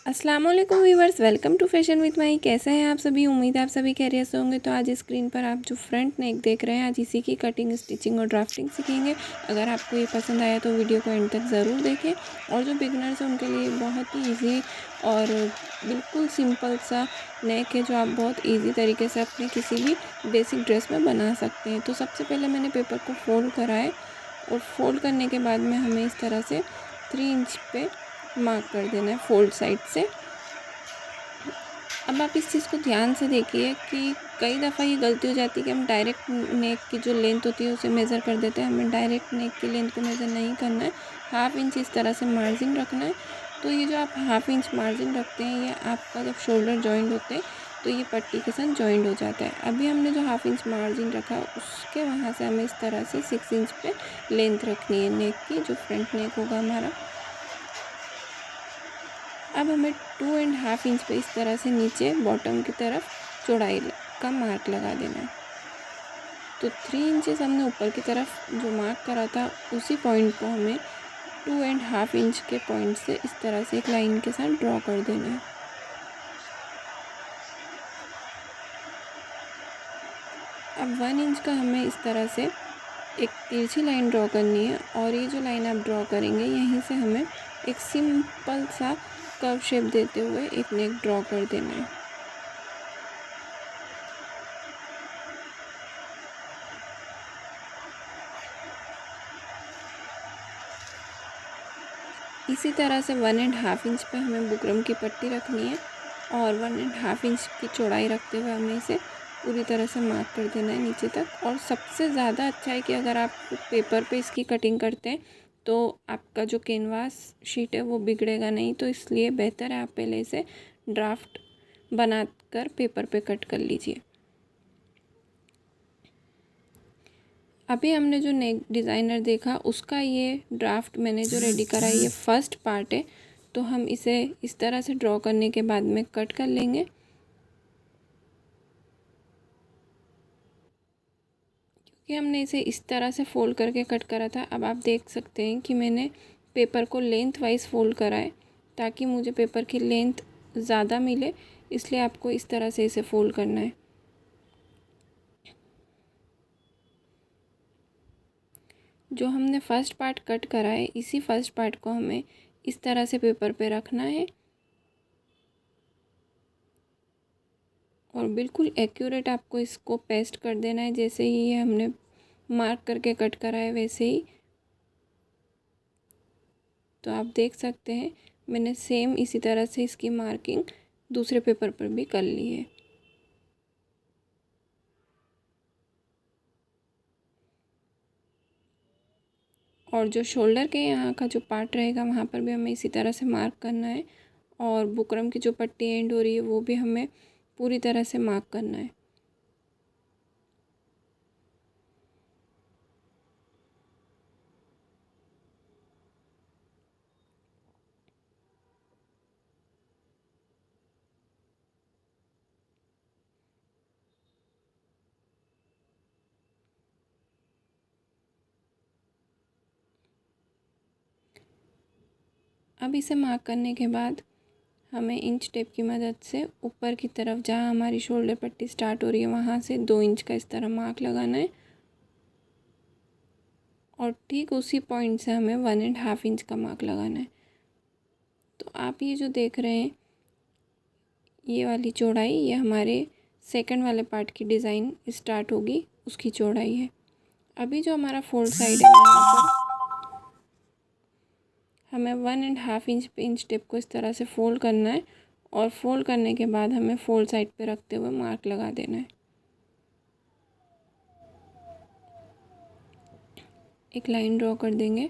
अस्सलाम वालेकुम viewers, welcome to fashion with my. कैसे हैं आप सभी? उम्मीद है आप सभी खैरियत से होंगे। तो आज स्क्रीन पर आप जो फ्रंट नेक देख रहे हैं, आज इसी की कटिंग, स्टिचिंग और ड्राफ्टिंग सीखेंगे। अगर आपको ये पसंद आया तो वीडियो को एंड तक ज़रूर देखें। और जो बिगनर्स हैं उनके लिए बहुत ही ईजी और बिल्कुल सिंपल सा नेक है, जो आप बहुत ईजी तरीके से अपने किसी भी बेसिक ड्रेस में बना सकते हैं। तो सबसे पहले मैंने पेपर को फोल्ड करा है और फोल्ड करने के बाद में हमें इस तरह से 3 इंच पे मार्क कर देना है फोल्ड साइड से। अब आप इस चीज़ को ध्यान से देखिए कि कई दफ़ा ये गलती हो जाती है कि हम डायरेक्ट नेक की जो लेंथ होती है उसे मेज़र कर देते हैं। हमें डायरेक्ट नेक की लेंथ को मेज़र नहीं करना है, हाफ इंच इस तरह से मार्जिन रखना है। तो ये जो आप हाफ इंच मार्जिन रखते हैं, ये आपका जब शोल्डर जॉइंट होते हैं तो ये पट्टी के साथ जॉइंट हो जाता है। अभी हमने जो हाफ इंच मार्जिन रखा उसके वहाँ से हमें इस तरह से 6 इंच पे लेंथ रखनी है नेक की, जो फ्रंट नेक होगा हमारा। अब हमें 2.5 इंच पे इस तरह से नीचे बॉटम की तरफ चौड़ाई का मार्क लगा देना है। तो 3 इंचेस हमने ऊपर की तरफ जो मार्क करा था उसी पॉइंट को हमें 2.5 इंच के पॉइंट से इस तरह से एक लाइन के साथ ड्रॉ कर देना है। अब 1 इंच का हमें इस तरह से एक तिरछी लाइन ड्रॉ करनी है और ये जो लाइन आप ड्रॉ करेंगे, यहीं से हमें एक सिंपल सा कर्व शेप देते हुए एक नेक ड्रॉ कर देना है। इसी तरह से 1.5 इंच पे हमें बुकरम की पट्टी रखनी है और 1.5 इंच की चौड़ाई रखते हुए हमें इसे पूरी तरह से मार्क कर देना है नीचे तक। और सबसे ज़्यादा अच्छा है कि अगर आप पेपर पे इसकी कटिंग करते हैं तो आपका जो कैनवास शीट है वो बिगड़ेगा नहीं। तो इसलिए बेहतर है आप पहले इसे ड्राफ्ट बनाकर पेपर पे कट कर लीजिए। अभी हमने जो नेक डिज़ाइनर देखा उसका ये ड्राफ्ट मैंने जो रेडी करा है, ये फर्स्ट पार्ट है। तो हम इसे इस तरह से ड्रॉ करने के बाद में कट कर लेंगे। क्योंकि हमने इसे इस तरह से फोल्ड करके कट करा था, अब आप देख सकते हैं कि मैंने पेपर को लेंथ वाइज फोल्ड करा है ताकि मुझे पेपर की लेंथ ज़्यादा मिले, इसलिए आपको इस तरह से इसे फोल्ड करना है। जो हमने फर्स्ट पार्ट कट करा है, इसी फर्स्ट पार्ट को हमें इस तरह से पेपर पे रखना है और बिल्कुल एक्यूरेट आपको इसको पेस्ट कर देना है। जैसे ही ये हमने मार्क करके कट करा है वैसे ही। तो आप देख सकते हैं मैंने सेम इसी तरह से इसकी मार्किंग दूसरे पेपर पर भी कर ली है। और जो शोल्डर के यहाँ का जो पार्ट रहेगा वहाँ पर भी हमें इसी तरह से मार्क करना है और बुकरम की जो पट्टी एंड हो रही है वो भी हमें पूरी तरह से मार्क करना है। अब इसे मार्क करने के बाद हमें इंच टेप की मदद से ऊपर की तरफ जहाँ हमारी शोल्डर पट्टी स्टार्ट हो रही है वहाँ से 2 इंच का इस तरह मार्क लगाना है और ठीक उसी पॉइंट से हमें 1.5 इंच का मार्क लगाना है। तो आप ये जो देख रहे हैं ये वाली चौड़ाई, ये हमारे सेकंड वाले पार्ट की डिज़ाइन स्टार्ट होगी उसकी चौड़ाई है। अभी जो हमारा फोल्ड साइड है वहाँ पर हमें 1.5 इंच पे इंच टेप को इस तरह से फोल्ड करना है और फोल्ड करने के बाद हमें फोल्ड साइड पे रखते हुए मार्क लगा देना है। एक लाइन ड्रॉ कर देंगे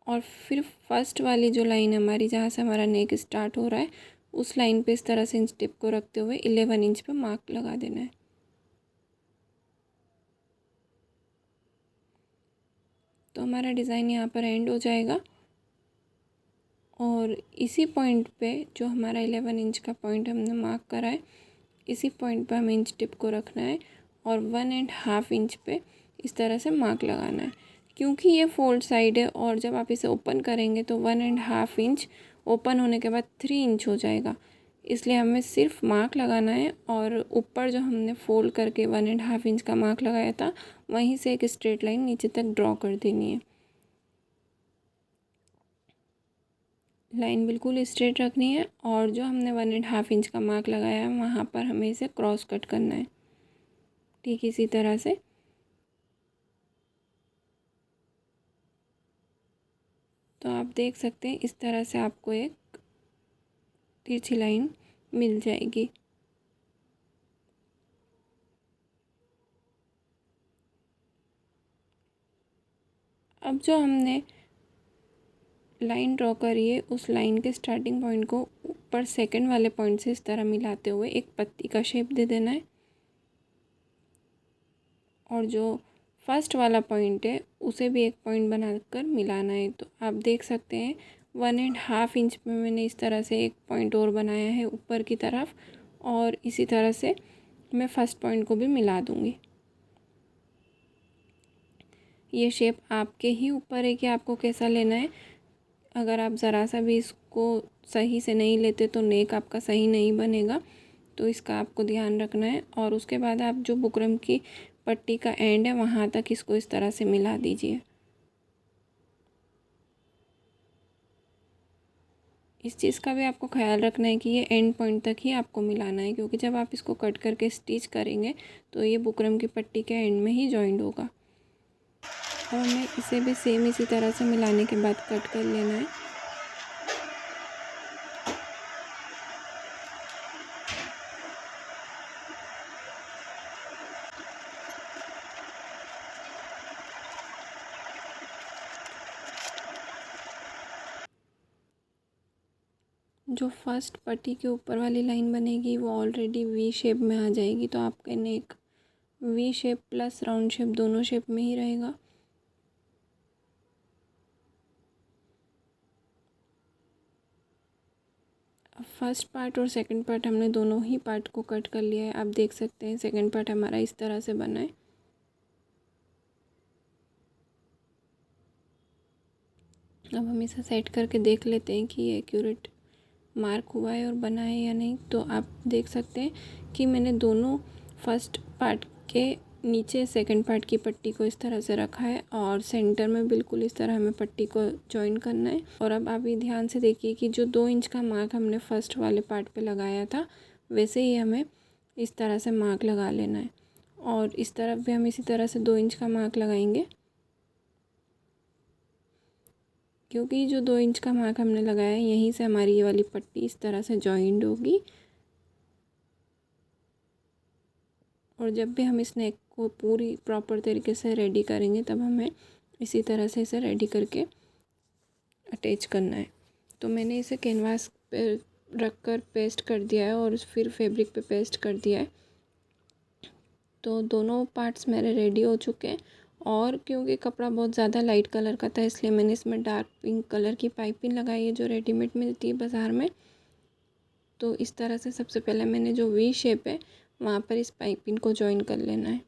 और फिर फर्स्ट वाली जो लाइन हमारी जहाँ से हमारा नेक स्टार्ट हो रहा है उस लाइन पे इस तरह से इंच टेप को रखते हुए 11 इंच पे मार्क लगा देना है। तो हमारा डिज़ाइन यहाँ पर एंड हो जाएगा और इसी पॉइंट पे जो हमारा 11 इंच का पॉइंट हमने मार्क करा है, इसी पॉइंट पे हमें इंच टिप को रखना है और 1.5 इंच पे इस तरह से मार्क लगाना है। क्योंकि ये फोल्ड साइड है और जब आप इसे ओपन करेंगे तो 1.5 इंच ओपन होने के बाद 3 इंच हो जाएगा। इसलिए हमें सिर्फ मार्क लगाना है और ऊपर जो हमने फोल्ड करके 1.5 इंच का मार्क लगाया था वहीं से एक स्ट्रेट लाइन नीचे तक ड्रॉ कर देनी है। लाइन बिल्कुल स्ट्रेट रखनी है और जो हमने 1.5 इंच का मार्क लगाया है वहाँ पर हमें इसे क्रॉस कट करना है। ठीक इसी तरह से तो आप देख सकते हैं इस तरह से आपको एक तिरछी लाइन मिल जाएगी। अब जो हमने लाइन ड्रॉ करी है उस लाइन के स्टार्टिंग पॉइंट को ऊपर सेकंड वाले पॉइंट से इस तरह मिलाते हुए एक पत्ती का शेप दे देना है और जो फर्स्ट वाला पॉइंट है उसे भी एक पॉइंट बनाकर मिलाना है। तो आप देख सकते हैं 1.5 इंच में मैंने इस तरह से एक पॉइंट और बनाया है ऊपर की तरफ और इसी तरह से मैं फर्स्ट पॉइंट को भी मिला दूँगी। ये शेप आपके ही ऊपर है कि आपको कैसा लेना है। अगर आप ज़रा सा भी इसको सही से नहीं लेते तो नेक आपका सही नहीं बनेगा, तो इसका आपको ध्यान रखना है। और उसके बाद आप जो बुकरम की पट्टी का एंड है वहाँ तक इसको इस तरह से मिला दीजिए। इस चीज़ का भी आपको ख्याल रखना है कि ये एंड पॉइंट तक ही आपको मिलाना है, क्योंकि जब आप इसको कट करके स्टिच करेंगे तो ये बुकरम की पट्टी के एंड में ही जॉइंट होगा। और हमें इसे भी सेम इसी तरह से मिलाने के बाद कट कर लेना है। जो फर्स्ट पट्टी के ऊपर वाली लाइन बनेगी वो ऑलरेडी वी शेप में आ जाएगी, तो आपका neck V shape plus round shape दोनों शेप में ही रहेगा। अब फर्स्ट पार्ट और सेकंड पार्ट हमने दोनों ही पार्ट को कट कर लिया है। आप देख सकते हैं सेकंड पार्ट हमारा इस तरह से बना है। अब हम इसे सेट करके देख लेते हैं कि ये एक्यूरेट मार्क हुआ है और बना है या नहीं। तो आप देख सकते हैं कि मैंने दोनों फर्स्ट पार्ट के नीचे सेकंड पार्ट की पट्टी को इस तरह से रखा है और सेंटर में बिल्कुल इस तरह हमें पट्टी को जॉइन करना है। और अब आप ये ध्यान से देखिए कि जो 2 इंच का मार्क हमने फर्स्ट वाले पार्ट पे लगाया था वैसे ही हमें इस तरह से मार्क लगा लेना है और इस तरफ भी हम इसी तरह से 2 इंच का मार्क लगाएंगे, क्योंकि जो 2 इंच का मार्क हमने लगाया है यहीं से हमारी ये वाली पट्टी इस तरह से जॉइंट होगी। और जब भी हम इस नेक को पूरी प्रॉपर तरीके से रेडी करेंगे तब हमें इसी तरह से इसे रेडी करके अटैच करना है। तो मैंने इसे कैनवास पे रख कर पेस्ट कर दिया है और फिर फैब्रिक पे पेस्ट कर दिया है। तो दोनों पार्ट्स मेरे रेडी हो चुके हैं और क्योंकि कपड़ा बहुत ज़्यादा लाइट कलर का था इसलिए मैंने इसमें डार्क पिंक कलर की पाइपिंग लगाई है जो रेडीमेड मिलती है बाज़ार में। तो इस तरह से सबसे पहले मैंने जो वी शेप है वहाँ पर इस पाइपिंग को जॉइन कर लेना है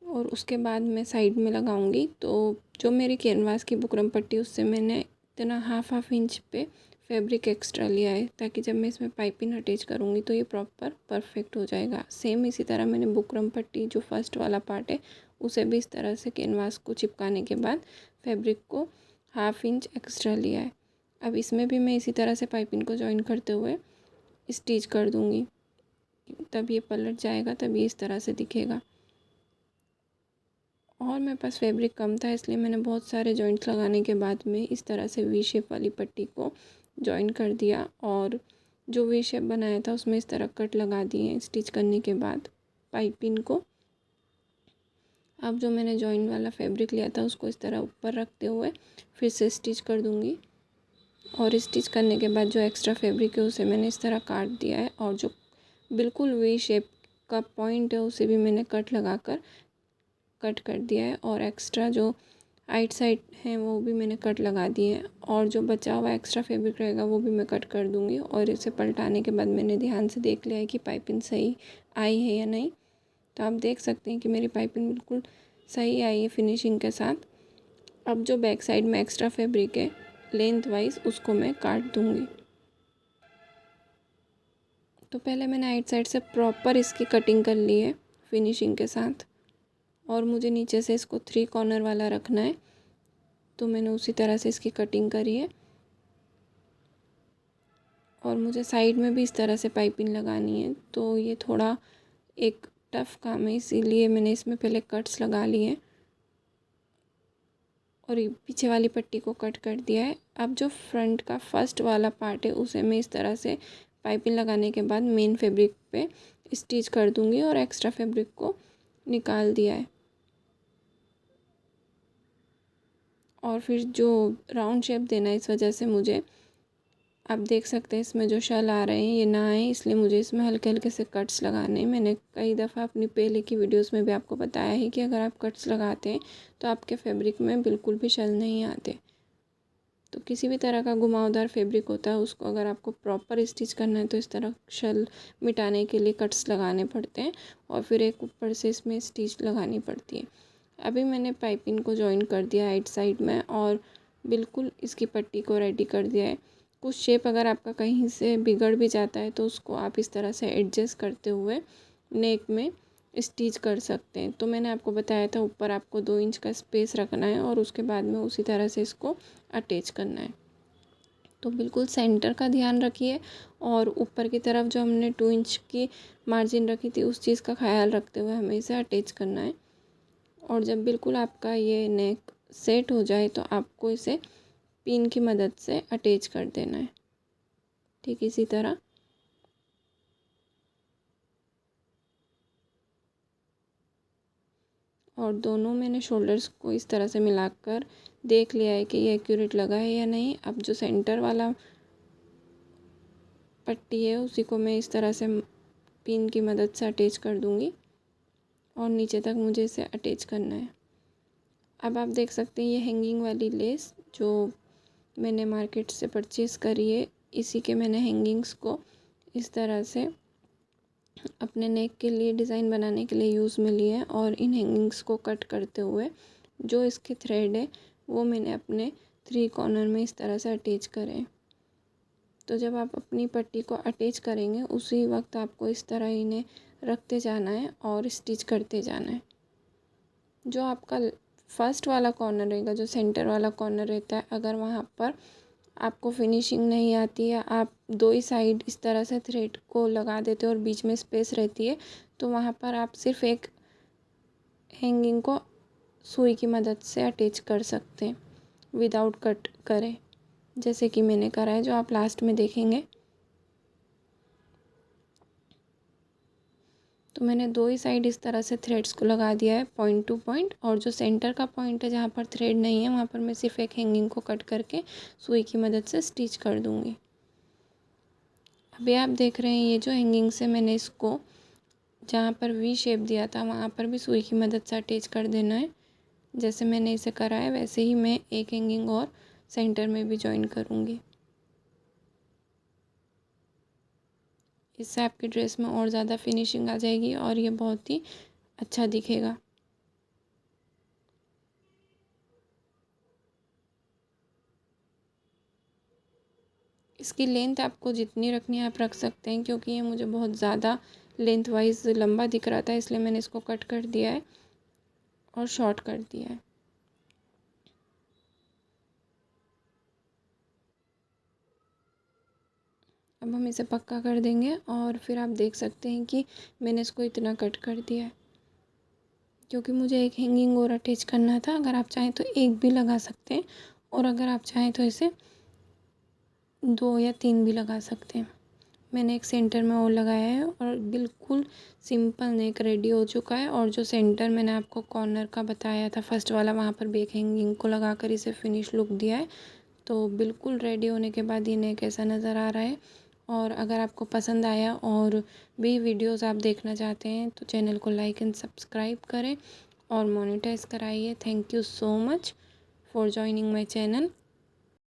और उसके बाद मैं साइड में लगाऊंगी। तो जो मेरी कैनवास की बुकरम पट्टी उससे मैंने इतना हाफ इंच पे फैब्रिक एक्स्ट्रा लिया है ताकि जब मैं इसमें पाइपिंग अटैच करूँगी तो ये प्रॉपर परफेक्ट हो जाएगा। सेम इसी तरह मैंने बुकरम पट्टी जो फर्स्ट वाला पार्ट है उसे भी इस तरह से कैनवास को चिपकाने के बाद फैब्रिक को हाफ इंच एक्स्ट्रा लिया है। अब इसमें भी मैं इसी तरह से पाइपिंग को जॉइन करते हुए स्टिच कर दूँगी, तब ये पलट जाएगा, तब ये इस तरह से दिखेगा। और मेरे पास फैब्रिक कम था इसलिए मैंने बहुत सारे जॉइंट्स लगाने के बाद में इस तरह से वी शेप वाली पट्टी को जॉइन कर दिया और जो वी शेप बनाया था उसमें इस तरह कट लगा दिए स्टिच करने के बाद पाइपिंग को। अब जो मैंने जॉइन वाला फैब्रिक लिया था उसको इस तरह ऊपर रखते हुए फिर से स्टिच कर दूँगी और स्टिच करने के बाद जो एक्स्ट्रा फैब्रिक है उसे मैंने इस तरह काट दिया है और जो बिल्कुल वी शेप का पॉइंट है उसे भी मैंने कट लगाकर कट कर दिया है और एक्स्ट्रा जो आइट साइड है वो भी मैंने कट लगा दिए हैं और जो बचा हुआ एक्स्ट्रा फैब्रिक रहेगा वो भी मैं कट कर दूँगी। और इसे पलटाने के बाद मैंने ध्यान से देख लिया है कि पाइपिंग सही आई है या नहीं। तो आप देख सकते हैं कि मेरी पाइपिंग बिल्कुल सही आई है फिनिशिंग के साथ। अब जो बैक साइड में एक्स्ट्रा फैब्रिक है लेंथ वाइज उसको मैं काट दूँगी। तो पहले मैंने आइट साइड से प्रॉपर इसकी कटिंग कर ली है फिनिशिंग के साथ, और मुझे नीचे से इसको 3 कॉर्नर वाला रखना है, तो मैंने उसी तरह से इसकी कटिंग करी है। और मुझे साइड में भी इस तरह से पाइपिंग लगानी है, तो ये थोड़ा एक टफ़ काम है, इसीलिए मैंने इसमें पहले कट्स लगा लिए हैं और ये पीछे वाली पट्टी को कट कर दिया है। अब जो फ्रंट का फर्स्ट वाला पार्ट है उसे मैं इस तरह से पाइपिंग लगाने के बाद मेन फैब्रिक पे स्टिच कर दूंगी और एक्स्ट्रा फैब्रिक को निकाल दिया है। और फिर जो राउंड शेप देना है, इस वजह से मुझे, आप देख सकते हैं इसमें जो शल आ रहे हैं ये ना आए, इसलिए मुझे इसमें हल्के हल्के से कट्स लगाने हैं। मैंने कई दफ़ा अपनी पहले की वीडियोस में भी आपको बताया है कि अगर आप कट्स लगाते हैं तो आपके फैब्रिक में बिल्कुल भी शल नहीं आते। तो किसी भी तरह का घुमावदार फैब्रिक होता है उसको अगर आपको प्रॉपर स्टिच करना है तो इस तरह शल मिटाने के लिए कट्स लगाने पड़ते हैं और फिर एक ऊपर से इसमें स्टिच लगानी पड़ती है। अभी मैंने पाइपिंग को जॉइन कर दिया आइट साइड में और बिल्कुल इसकी पट्टी को रेडी कर दिया है। कुछ शेप अगर आपका कहीं से बिगड़ भी जाता है तो उसको आप इस तरह से एडजस्ट करते हुए नेक में स्टिच कर सकते हैं। तो मैंने आपको बताया था ऊपर आपको 2 इंच का स्पेस रखना है और उसके बाद में उसी तरह से इसको अटैच करना है। तो बिल्कुल सेंटर का ध्यान रखिए और ऊपर की तरफ जो हमने 2 इंच की मार्जिन रखी थी उस चीज़ का ख्याल रखते हुए हमें इसे अटैच करना है। और जब बिल्कुल आपका ये नेक सेट हो जाए तो आपको इसे पिन की मदद से अटैच कर देना है, ठीक इसी तरह। और दोनों मैंने शोल्डर्स को इस तरह से मिलाकर देख लिया है कि ये एक्यूरेट लगा है या नहीं। अब जो सेंटर वाला पट्टी है उसी को मैं इस तरह से पिन की मदद से अटैच कर दूंगी और नीचे तक मुझे इसे अटैच करना है। अब आप देख सकते हैं ये हैंगिंग वाली लेस जो मैंने मार्केट से परचेज़ करी है, इसी के मैंने हैंगिंग्स को इस तरह से अपने नेक के लिए डिज़ाइन बनाने के लिए यूज़ में लिए हैं। और इन हैंगिंग्स को कट करते हुए जो इसके थ्रेड है वो मैंने अपने 3 कॉर्नर में इस तरह से अटैच करें। तो जब आप अपनी पट्टी को अटैच करेंगे उसी वक्त आपको इस तरह इन्हें रखते जाना है और स्टिच करते जाना है। जो आपका फर्स्ट वाला कॉर्नर रहेगा, जो सेंटर वाला कॉर्नर रहता है, अगर वहाँ पर आपको फिनिशिंग नहीं आती है, आप 2 ही साइड इस तरह से थ्रेड को लगा देते हो और बीच में स्पेस रहती है, तो वहाँ पर आप सिर्फ एक हैंगिंग को सुई की मदद से अटैच कर सकते हैं विदाउट कट करें, जैसे कि मैंने करा है, जो आप लास्ट में देखेंगे। तो मैंने 2 ही साइड इस तरह से थ्रेड्स को लगा दिया है पॉइंट टू पॉइंट, और जो सेंटर का पॉइंट है जहाँ पर थ्रेड नहीं है वहाँ पर मैं सिर्फ एक हैंगिंग को कट करके सुई की मदद से स्टिच कर दूँगी। अभी आप देख रहे हैं ये जो हैंगिंग से मैंने इसको जहाँ पर वी शेप दिया था वहाँ पर भी सुई की मदद से अटैच कर देना है। जैसे मैंने इसे करा है वैसे ही मैं एक हैंगिंग और सेंटर में भी जॉइन करूँगी। इससे आपकी ड्रेस में और ज़्यादा फिनिशिंग आ जाएगी और ये बहुत ही अच्छा दिखेगा। इसकी लेंथ आपको जितनी रखनी है आप रख सकते हैं, क्योंकि ये मुझे बहुत ज़्यादा लेंथ वाइज लंबा दिख रहा था, इसलिए मैंने इसको कट कर दिया है और शॉर्ट कर दिया है। अब हम इसे पक्का कर देंगे और फिर आप देख सकते हैं कि मैंने इसको इतना कट कर दिया है, क्योंकि मुझे एक हैंगिंग और अटैच करना था। अगर आप चाहें तो एक भी लगा सकते हैं और अगर आप चाहें तो इसे 2 या 3 भी लगा सकते हैं। मैंने एक सेंटर में और लगाया है और बिल्कुल सिंपल नेक रेडी हो चुका है। और जो सेंटर मैंने आपको कॉर्नर का बताया था फर्स्ट वाला, वहाँ पर बैक हैंगिंग को लगाकर इसे फिनिश लुक दिया है। तो बिल्कुल रेडी होने के बाद ये नेक ऐसा नज़र आ रहा है। और अगर आपको पसंद आया और भी वीडियोस आप देखना चाहते हैं तो चैनल को लाइक एंड सब्सक्राइब करें और मोनेटाइज कराइए। Thank you so much for joining my channel.